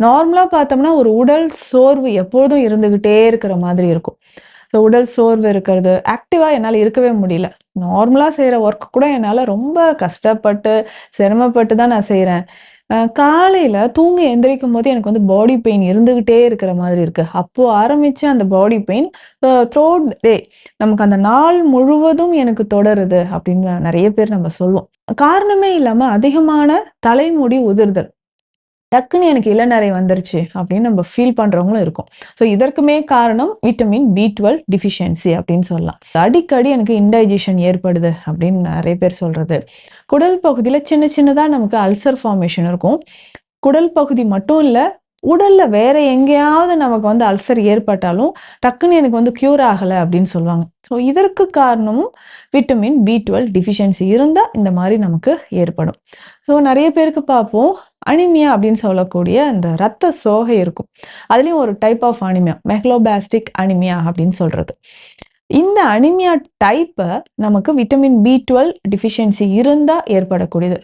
நார்மலா பார்த்தோம்னா, ஒரு உடல் சோர்வு எப்பொழுதும் இருந்துகிட்டே இருக்கிற மாதிரி இருக்கும். ஸோ உடல் சோர்வு இருக்கிறது, ஆக்டிவா என்னால இருக்கவே முடியல. நார்மலா செய்ற ஒர்க் கூட என்னால ரொம்ப கஷ்டப்பட்டு, சிரமப்பட்டு தான் நான் செய்றேன். காலையில தூங்கி எந்திரிக்கும்போது எனக்கு வந்து பாடி பெயின் இருந்துகிட்டே இருக்கிற மாதிரி இருக்கு. அப்போ ஆரம்பிச்ச அந்த பாடி பெயின் த்ரூஅவுட் டே நமக்கு அந்த நாள் முழுவதும் எனக்கு தொடருது அப்படின்னு நெறைய பேர் நம்ம சொல்வோம். காரணமே இல்லாம அதிகமான தலைமுடி உதிர்தல். டக்குன்னு எனக்கு இளநரை வந்துருச்சு அப்படின்னு நம்ம ஃபீல் பண்றவங்களும் இருக்கும். ஸோ இதற்குமே காரணம் விட்டமின் B12 டெஃபிஷியன்சி அப்படின்னு சொல்லலாம். அடிக்கடி எனக்கு இன்டைஜஷன் ஏற்படுது அப்படின்னு நெறைய பேர் சொல்றது. குடல் பகுதியில சின்ன சின்னதா நமக்கு அல்சர் ஃபார்மேஷன் இருக்கும். குடல் பகுதி மட்டும் இல்ல, உடல்ல வேற எங்கேயாவது நமக்கு வந்து அல்சர் ஏற்பட்டாலும், டக்குன்னு எனக்கு வந்து க்யூர் ஆகல அப்படின்னு சொல்லுவாங்க. ஸோ இதற்கு காரணமும் விட்டமின் B12 டெஃபிஷியன்சி இருந்தா இந்த மாரி நமக்கு ஏற்படும். ஸோ நெறைய பேருக்கு பார்ப்போம், அனீமியா அப்படின்னு சொல்லக்கூடிய அந்த ரத்த சோகை இருக்கும். அதுலயும் ஒரு டைப் ஆஃப் அனீமியா, மெகலோபாஸ்டிக் அனீமியா அப்படின்னு சொல்றது. இந்த அனீமியா டைப்ப நமக்கு விட்டமின் B12 டெஃபிஷியன்சி இருந்தா ஏற்படக்கூடியது.